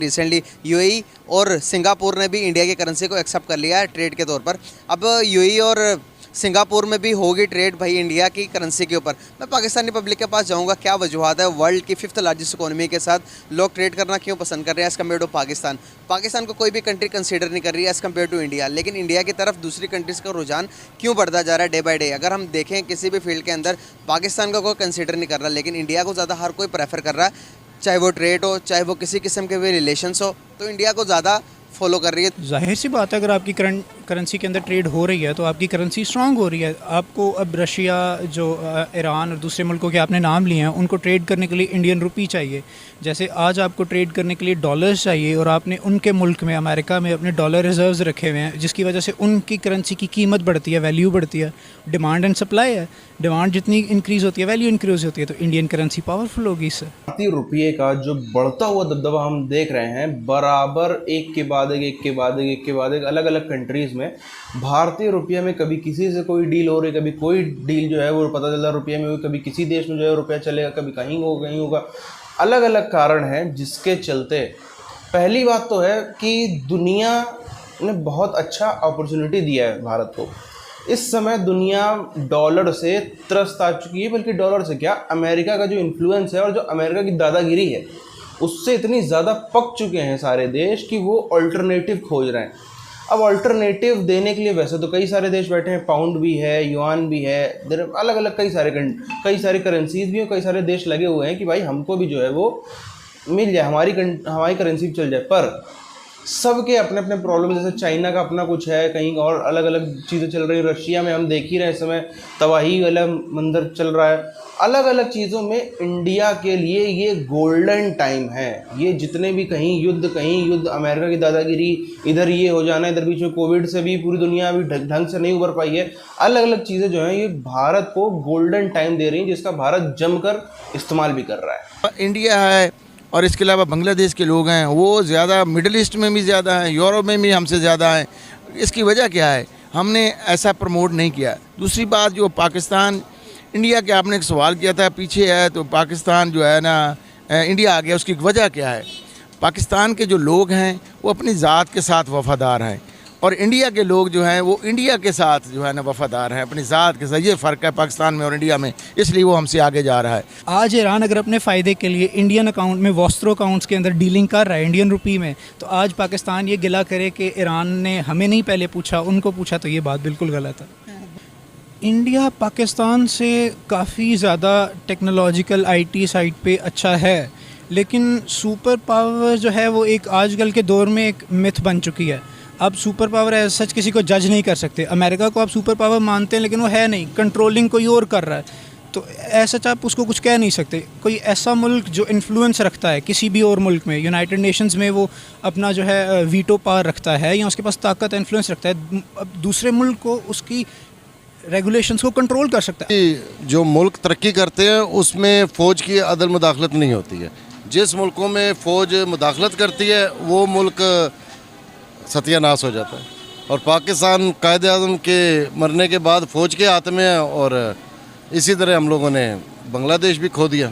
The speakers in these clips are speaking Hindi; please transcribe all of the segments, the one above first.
रिसेंटली यूएई और सिंगापुर ने भी इंडिया की करेंसी को एक्सेप्ट कर लिया है ट्रेड के तौर पर। अब यूएई और सिंगापुर में भी होगी ट्रेड भाई इंडिया की करेंसी के ऊपर। मैं पाकिस्तानी पब्लिक के पास जाऊंगा, क्या वजूहत है वर्ल्ड की 5th लार्जेस्ट इकोनॉमी के साथ लोग ट्रेड करना क्यों पसंद कर रहे हैं as compare to Pakistan. Pakistan को कोई भी कंट्री कंसीडर नहीं कर रही है एज़ कम्पेयर टू इंडिया, लेकिन इंडिया की तरफ दूसरी कंट्रीज़ का रुझान क्यों बढ़ता जा रहा है डे बाई डे। अगर हम देखें किसी भी फील्ड के अंदर पाकिस्तान का कोई कंसीडर नहीं कर रहा, लेकिन इंडिया को ज़्यादा हर कोई प्रेफर कर रहा है, चाहे वो ट्रेड हो चाहे वो किसी किस्म के भी रिलेशंस हो, तो इंडिया को ज़्यादा फॉलो कर रही है। जाहिर सी बात है, अगर आपकी करंट करेंसी के अंदर ट्रेड हो रही है तो आपकी करेंसी स्ट्रांग हो रही है। आपको अब रशिया, जो ईरान और दूसरे मुल्कों के आपने नाम लिए हैं, उनको ट्रेड करने के लिए इंडियन रुपी चाहिए। जैसे आज आपको ट्रेड करने के लिए डॉलर्स चाहिए और आपने उनके मुल्क में, अमेरिका में, अपने डॉलर रिजर्व्स रखे हुए हैं, जिसकी वजह से उनकी करेंसी की कीमत बढ़ती है, वैल्यू बढ़ती है। डिमांड एंड सप्लाई है, डिमांड जितनी इंक्रीज़ होती है वैल्यू इंक्रीज़ होती है, तो इंडियन करेंसी पावरफुल होगी इससे। भारतीय रुपये का जो बढ़ता हुआ दबदबा हम देख रहे हैं, बराबर एक के बाद एक अलग अलग कंट्रीज़ में भारतीय रुपये में कभी किसी से कोई डील हो रही, कभी कोई डील जो है वो पता चल रहा रुपये में हुई, कभी किसी देश में जो है रुपया चलेगा, कभी कहीं होगा। अलग अलग कारण हैं जिसके चलते पहली बात तो है कि दुनिया ने बहुत अच्छा अपॉर्चुनिटी दिया है भारत को। इस समय दुनिया डॉलर से त्रस्त आ चुकी है, बल्कि डॉलर से क्या, अमेरिका का जो इन्फ्लुएंस है और जो अमेरिका की दादागिरी है उससे इतनी ज़्यादा पक चुके हैं सारे देश कि वो अल्टरनेटिव खोज रहे हैं। अब अल्टरनेटिव देने के लिए वैसे तो कई सारे देश बैठे हैं, पाउंड भी है, युआन भी है, अलग अलग कई सारे करेंसीज भी हैं, कई सारे देश लगे हुए हैं कि भाई हमको भी जो है वो मिल जाए, हमारी करेंसी भी चल जाए। पर सबके अपने अपने प्रॉब्लम, जैसे चाइना का अपना कुछ है, कहीं और अलग अलग चीज़ें चल रही हैं। रशिया में हम देख ही रहे हैं इस समय तबाही वाला मंजर चल रहा है। अलग अलग चीज़ों में इंडिया के लिए ये गोल्डन टाइम है। ये जितने भी कहीं युद्ध, अमेरिका की दादागिरी, इधर ये हो जाना, इधर बीच में कोविड से भी पूरी दुनिया अभी ढंग से नहीं उभर पाई है। अलग अलग चीज़ें जो हैं ये भारत को गोल्डन टाइम दे रही हैं, जिसका भारत जमकर इस्तेमाल भी कर रहा है। इंडिया है और इसके अलावा बांग्लादेश के लोग हैं, वो ज़्यादा मिडिल ईस्ट में भी ज़्यादा हैं, यूरोप में भी हमसे ज़्यादा हैं। इसकी वजह क्या है? हमने ऐसा प्रमोट नहीं किया। दूसरी बात, जो पाकिस्तान इंडिया के आपने एक सवाल किया था, पीछे है तो पाकिस्तान जो है ना इंडिया आ गया, उसकी वजह क्या है? पाकिस्तान के जो लोग हैं वो अपनी ज़ात के साथ वफ़ादार हैं और इंडिया के लोग जो हैं वो इंडिया के साथ जो है ना वफ़ादार हैं, अपनी ज़ात के साथ। ये फ़र्क है पाकिस्तान में और इंडिया में, इसलिए वो हमसे आगे जा रहा है। आज ईरान अगर अपने फ़ायदे के लिए इंडियन अकाउंट में, वॉस्ट्रो अकाउंट्स के अंदर डीलिंग कर रहा है इंडियन रुपी में, तो आज पाकिस्तान ये गिला करे कि ईरान ने हमें नहीं पहले पूछा, उनको पूछा, तो ये बात बिल्कुल गलत है। इंडिया पाकिस्तान से काफ़ी ज़्यादा टेक्नोलॉजिकल IT साइड पे अच्छा है, लेकिन सुपर पावर जो है वो एक आजकल के दौर में एक मिथ बन चुकी है। आप सुपर पावर एज सच किसी को जज नहीं कर सकते। अमेरिका को आप सुपर पावर मानते हैं, लेकिन वो है नहीं, कंट्रोलिंग कोई और कर रहा है, तो ऐसा आप उसको कुछ कह नहीं सकते। कोई ऐसा मुल्क जो इन्फ्लुएंस रखता है किसी भी और मुल्क में, यूनाइटेड नेशंस में वो अपना जो है वीटो पावर रखता है या उसके पास ताकत, इन्फ्लुएंस रखता है, अब दूसरे मुल्क को उसकी रेगुलेशंस को कंट्रोल कर सकता है। जो मुल्क तरक्की करते हैं उसमें फ़ौज की अदल मुदाखलत नहीं होती है। जिस मुल्कों में फ़ौज मुदाखलत करती है वो मुल्क सत्यानाश हो जाता है। और पाकिस्तान कायदे आज़म के मरने के बाद फ़ौज के हाथ में है और इसी तरह हम लोगों ने बांग्लादेश भी खो दिया।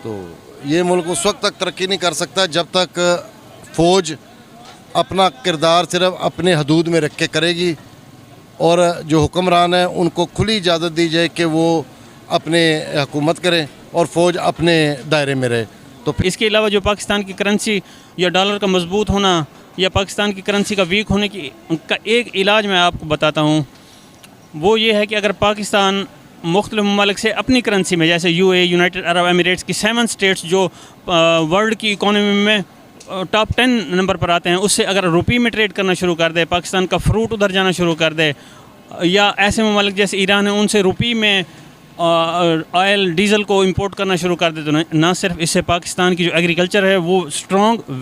तो ये मुल्क उस वक्त तक तरक्की नहीं कर सकता जब तक फ़ौज अपना किरदार सिर्फ अपने हदूद में रख के करेगी और जो हुक्मरान हैं उनको खुली इजाज़त दी जाए कि वो अपने हुकूमत करें और फ़ौज अपने दायरे में रहे। तो इसके अलावा जो पाकिस्तान की करेंसी या डॉलर का मजबूत होना या पाकिस्तान की करेंसी का वीक होने का एक इलाज मैं आपको बताता हूँ, वो ये है कि अगर पाकिस्तान मुख्तलिफ ममालिक से अपनी करेंसी में, जैसे UAE, यूनाइटेड अरब एमिरेट्स की 7 स्टेट्स जो वर्ल्ड की इकोनॉमी में टॉप 10 नंबर पर आते हैं, उससे अगर रुपये में ट्रेड करना शुरू कर दे, पाकिस्तान का फ्रूट उधर जाना शुरू कर दे, या ऐसे ममालिक जैसे ईरान है उनसे रुपये में ऑयल डीज़ल को इंपोर्ट करना शुरू कर दे, तो ना सिर्फ इससे पाकिस्तान की जो एग्रीकल्चर है वो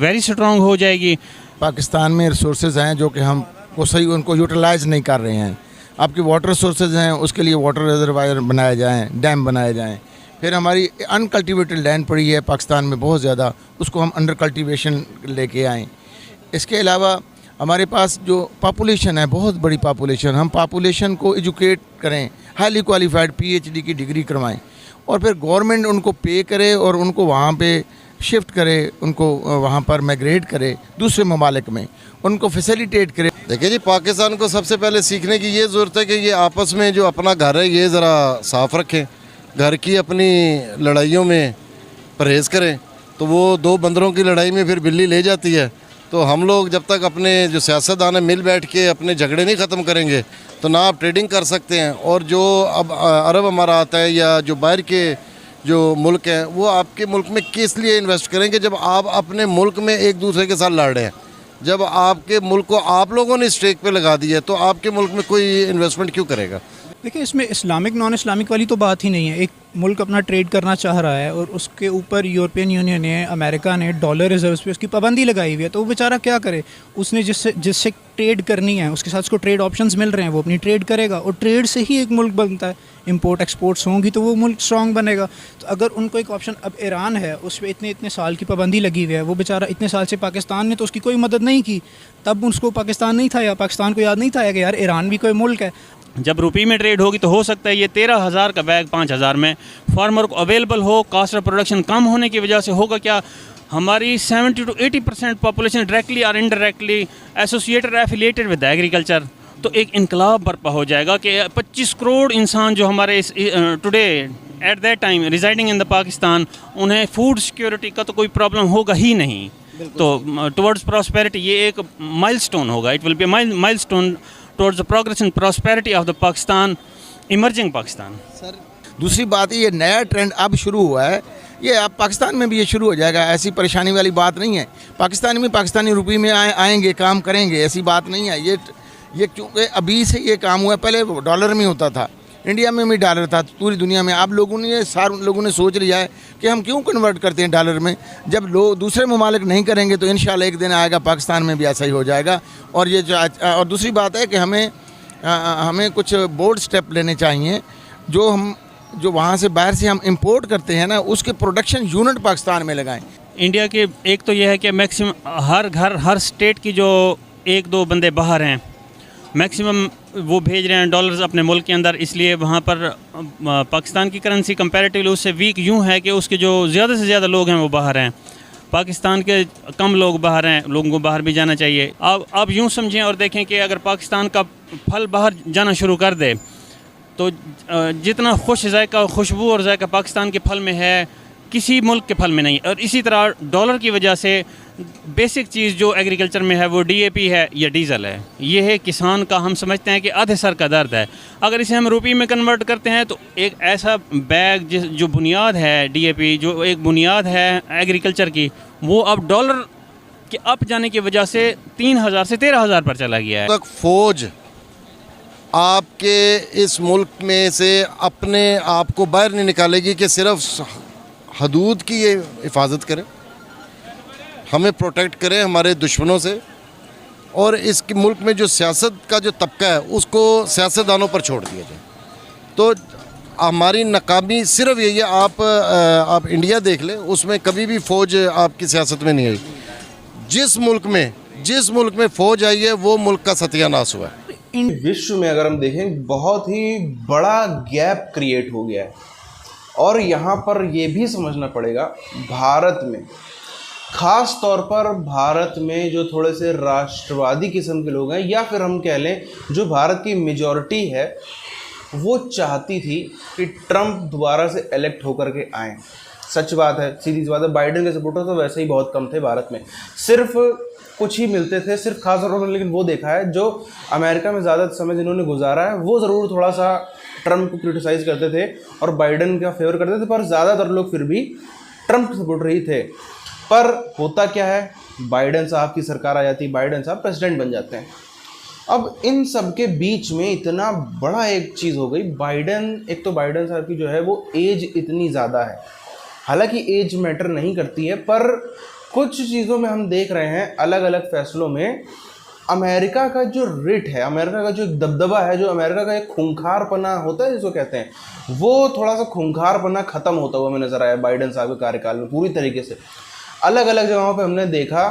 वेरी स्ट्रॉन्ग हो जाएगी। पाकिस्तान में रिसोर्सेज हैं जो कि हम वो सही उनको यूटिलाइज़ नहीं कर रहे हैं। आपकी वाटर रिसोर्सेज हैं, उसके लिए वाटर रिजर्वायर बनाए जाएँ, डैम बनाए जाएँ। फिर हमारी अनकल्टिवेटेड लैंड पड़ी है पाकिस्तान में बहुत ज़्यादा, उसको हम अंडर कल्टिवेशन लेके आएँ। इसके अलावा हमारे पास जो पॉपुलेशन है, बहुत बड़ी पॉपुलेशन, हम पॉपुलेशन को एजुकेट करें, हाईली क्वालिफाइड PhD की डिग्री करवाएं और फिर गवर्नमेंट उनको पे करे और उनको वहाँ पे शिफ्ट करे, उनको वहाँ पर माइग्रेट करे दूसरे ममालिक में, उनको फैसिलिटेट करे। देखिए जी, पाकिस्तान को सबसे पहले सीखने की ये ज़रूरत है कि ये आपस में जो अपना घर है ये ज़रा साफ़ रखें, घर की अपनी लड़ाइयों में परहेज़ करें। तो वो दो बंदरों की लड़ाई में फिर बिल्ली ले जाती है। तो हम लोग जब तक अपने जो सियासतदान है मिल बैठ के अपने झगड़े नहीं ख़त्म करेंगे तो ना आप ट्रेडिंग कर सकते हैं। और जो अब अरब अमारात है या जो बाहर के जो मुल्क हैं वो आपके मुल्क में किस लिए इन्वेस्ट करेंगे जब आप अपने मुल्क में एक दूसरे के साथ लड़ रहे हैं। जब आपके मुल्क को आप लोगों ने स्टेक पे लगा दिया है तो आपके मुल्क में कोई इन्वेस्टमेंट क्यों करेगा। देखिए, इसमें इस्लामिक नॉन इस्लामिक वाली तो बात ही नहीं है। एक मुल्क अपना ट्रेड करना चाह रहा है और उसके ऊपर यूरोपियन यूनियन ने, अमेरिका ने डॉलर रिजर्व्स पे उसकी पाबंदी लगाई हुई है, तो वो बेचारा क्या करे। उसने जिससे ट्रेड करनी है उसके साथ उसको ट्रेड ऑप्शंस मिल रहे हैं, वो अपनी ट्रेड करेगा और ट्रेड से ही एक मुल्क बनता है। इंपोर्ट एक्सपोर्ट्स होंगी तो वो मुल्क स्ट्रॉन्ग बनेगा। तो अगर उनको एक ऑप्शन, अब ईरान है उस पर इतने साल की पाबंदी लगी हुई है, वो बेचारा इतने साल से पाकिस्तान ने तो उसकी कोई मदद नहीं की, तब उसको पाकिस्तान नहीं था या पाकिस्तान को याद नहीं था कि यार ईरान भी कोई मुल्क है। जब रुपये में ट्रेड होगी तो हो सकता है ये 13,000 का बैग 5,000 में फार्मर को अवेलेबल हो। कास्ट ऑफ प्रोडक्शन कम होने की वजह से होगा क्या, हमारी 70 to 80% पॉपुलेशन डायरेक्टली और indirectly associated affiliated with agriculture. तो एक इनकलाब बर्पा हो जाएगा कि 25 करोड़ इंसान जो हमारे इस today at that time residing in the Pakistan, उन्हें फूड सिक्योरिटी का तो कोई प्रॉब्लम होगा ही नहीं। तो टुवर्ड्स प्रॉस्पेरिटी ये एक माइलस्टोन होगा। It will be milestone towards the progress and prosperity of the Pakistan, emerging Pakistan. Sir दूसरी बात, ये नया ट्रेंड अब शुरू हुआ है, ये अब पाकिस्तान में भी ये शुरू हो जाएगा। ऐसी परेशानी वाली बात नहीं है। पाकिस्तान में पाकिस्तानी रुपये में आएंगे, काम करेंगे, ऐसी बात नहीं है। ये क्योंकि अभी से ये काम हुआ है, पहले डॉलर में होता था, इंडिया में भी डॉलर था, पूरी दुनिया में। आप लोगों ने, सारे लोगों ने सोच लिया है कि हम क्यों कन्वर्ट करते हैं डॉलर में। जब लोग दूसरे ममालिक नहीं करेंगे तो इंशाल्लाह एक दिन आएगा पाकिस्तान में भी ऐसा ही हो जाएगा। और ये जो और दूसरी बात है कि हमें कुछ बोल्ड स्टेप लेने चाहिए। जो वहाँ से बाहर से हम इंपोर्ट करते हैं ना, उसके प्रोडक्शन यूनिट पाकिस्तान में लगाएं। इंडिया के एक तो यह है कि मैक्सिमम हर घर हर स्टेट की जो 1-2 बंदे बाहर हैं, मैक्सिमम वो भेज रहे हैं डॉलर्स अपने मुल्क के अंदर। इसलिए वहाँ पर पाकिस्तान की करेंसी कंपैरेटिवली उससे वीक यूँ है कि उसके जो ज़्यादा से ज़्यादा लोग हैं वो बाहर हैं, पाकिस्तान के कम लोग बाहर हैं। लोगों को बाहर भी जाना चाहिए। आप यूँ समझें और देखें कि अगर पाकिस्तान का फल बाहर जाना शुरू कर दे तो जितना खुश जायका, खुशबू और जायका पाकिस्तान के फल में है, किसी मुल्क के फल में नहीं। और इसी तरह डॉलर की वजह से बेसिक चीज़ जो एग्रीकल्चर में है वो DAP है या डीज़ल है। ये है किसान का, हम समझते हैं कि आधे सर का दर्द है। अगर इसे हम रुपये में कन्वर्ट करते हैं तो एक ऐसा बैग जो बुनियाद है DAP, जो एक बुनियाद है एग्रीकल्चर की, वो अब डॉलर के अप जाने की वजह से 3,000 से 13,000 पर चला गया है। तक फौज आपके इस मुल्क में से अपने आप को बाहर नहीं निकालेगी कि सिर्फ हदूद की ये हिफाजत करें, हमें प्रोटेक्ट करें हमारे दुश्मनों से। और इस मुल्क में जो सियासत का जो तबका है उसको सियासतदानों पर छोड़ दिया जाए। तो हमारी नाकामी सिर्फ यही है, आप इंडिया देख लें, उसमें कभी भी फ़ौज आपकी सियासत में नहीं आई। जिस मुल्क में फ़ौज आई है वो मुल्क का सत्यानाश हुआ है। विश्व में अगर हम देखें बहुत ही बड़ा गैप क्रिएट हो गया है। और यहाँ पर ये भी समझना पड़ेगा, भारत में ख़ास तौर पर भारत में जो थोड़े से राष्ट्रवादी किस्म के लोग हैं, या फिर हम कह लें जो भारत की मेजॉरिटी है, वो चाहती थी कि ट्रंप दोबारा से इलेक्ट होकर के आएँ। सच बात है, सीधी सी बात है, बाइडेन के सपोर्टर तो वैसे ही बहुत कम थे भारत में, सिर्फ कुछ ही मिलते थे, सिर्फ खास तौर पर। लेकिन वो देखा है जो अमेरिका में ज़्यादा समय जिन्होंने गुजारा है वो ज़रूर थोड़ा सा ट्रंप को क्रिटिसाइज़ करते थे और बाइडेन का फेवर करते थे, पर ज़्यादातर लोग फिर भी ट्रंप सपोर्टर ही थे। पर होता क्या है, बाइडेन साहब की सरकार आ जाती, बाइडेन साहब प्रेसिडेंट बन जाते हैं। अब इन सब के बीच में इतना बड़ा एक चीज़ हो गई, एक तो बाइडेन साहब की जो है वो एज इतनी ज़्यादा है। हालांकि एज मैटर नहीं करती है, पर कुछ चीज़ों में हम देख रहे हैं, अलग अलग फैसलों में अमेरिका का जो रिट है, अमेरिका का जो एक दबदबा है, जो अमेरिका का एक खूंखारपना होता है जिसको कहते हैं, वो थोड़ा सा खूंखारपना ख़त्म होता हुआ हमें नज़र आया बाइडेन साहब के कार्यकाल में पूरी तरीके से। अलग अलग जगहों पे हमने देखा,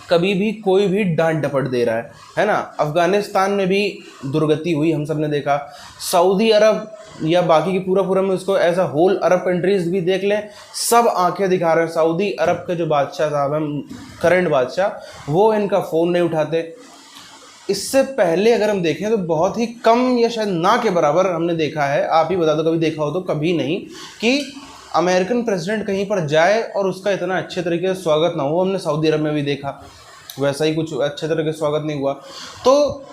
कभी भी कोई भी डांट डपट दे रहा है ना। अफ़गानिस्तान में भी दुर्गति हुई, हम सब ने देखा। सऊदी अरब या बाकी की पूरा में उसको as a whole Arab countries भी देख लें, सब आंखें दिखा रहे हैं। सऊदी अरब के जो बादशाह साहब हैं, करंट बादशाह, वो इनका फ़ोन नहीं उठाते। इससे पहले अगर हम देखें तो बहुत ही कम या शायद ना के बराबर हमने देखा है, आप ही बता दो कभी देखा हो तो, कभी नहीं, कि अमेरिकन प्रेसिडेंट कहीं पर जाए और उसका इतना अच्छे तरीके से स्वागत ना हो। हमने सऊदी अरब में भी देखा, वैसा ही कुछ अच्छे तरीके से स्वागत नहीं हुआ। तो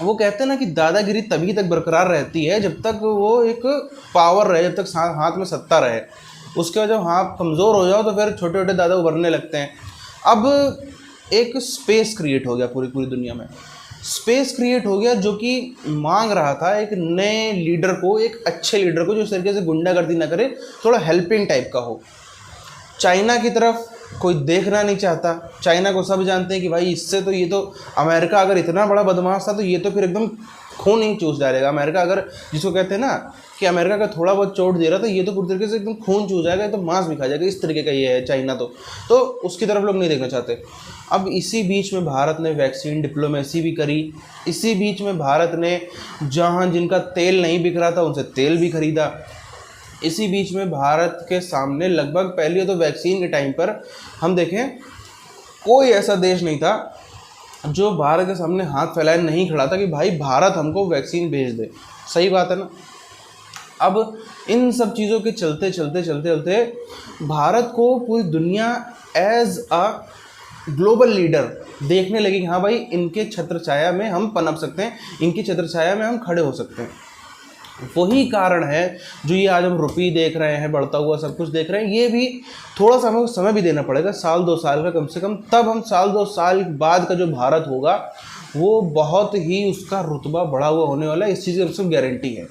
वो कहते हैं ना कि दादागिरी तभी तक बरकरार रहती है जब तक वो एक पावर रहे, जब तक हाथ में सत्ता रहे। उसके बाद जब हाथ कमज़ोर हो जाओ तो फिर छोटे छोटे दादा उभरने लगते हैं। अब एक स्पेस क्रिएट हो गया पूरी दुनिया में, स्पेस क्रिएट हो गया जो कि मांग रहा था एक नए लीडर को, एक अच्छे लीडर को जो इस तरीके से गुंडागर्दी ना करे, थोड़ा हेल्पिंग टाइप का हो। चाइना की तरफ कोई देखना नहीं चाहता। चाइना को सब जानते हैं कि भाई इससे तो, ये तो अमेरिका अगर इतना बड़ा बदमाश था तो ये तो फिर एकदम खून ही चूस डालेगा। अमेरिका अगर, जिसको कहते हैं ना कि अमेरिका का थोड़ा बहुत चोट दे रहा था, ये तो पूरी तरीके से एकदम खून चूस जाएगा, तो मांस भी खा जाएगा, इस तरीके का ये है चाइना। तो उसकी तरफ लोग नहीं देखना चाहते। अब इसी बीच में भारत ने वैक्सीन डिप्लोमेसी भी करी। इसी बीच में भारत ने जहाँ जिनका तेल नहीं बिक रहा था उनसे तेल भी खरीदा। इसी बीच में भारत के सामने लगभग, पहले तो वैक्सीन के टाइम पर हम देखें कोई ऐसा देश नहीं था जो भारत के सामने हाथ फैलाए नहीं खड़ा था कि भाई भारत हमको वैक्सीन भेज दे। सही बात है ना। अब इन सब चीज़ों के चलते भारत को पूरी दुनिया एज अ ग्लोबल लीडर देखने लगी कि हाँ भाई इनके छत्र छाया में हम पनप सकते हैं, इनकी छत्र छाया में हम खड़े हो सकते हैं। वही कारण है जो ये आज हम रुपये देख रहे हैं, बढ़ता हुआ सब कुछ देख रहे हैं। ये भी थोड़ा सा हमें समय भी देना पड़ेगा, 1-2 साल का कम से कम, तब हम 1-2 साल बाद का जो भारत होगा वो बहुत ही उसका रुतबा बढ़ा हुआ होने वाला है। इस चीज़ की हमसे गारंटी है।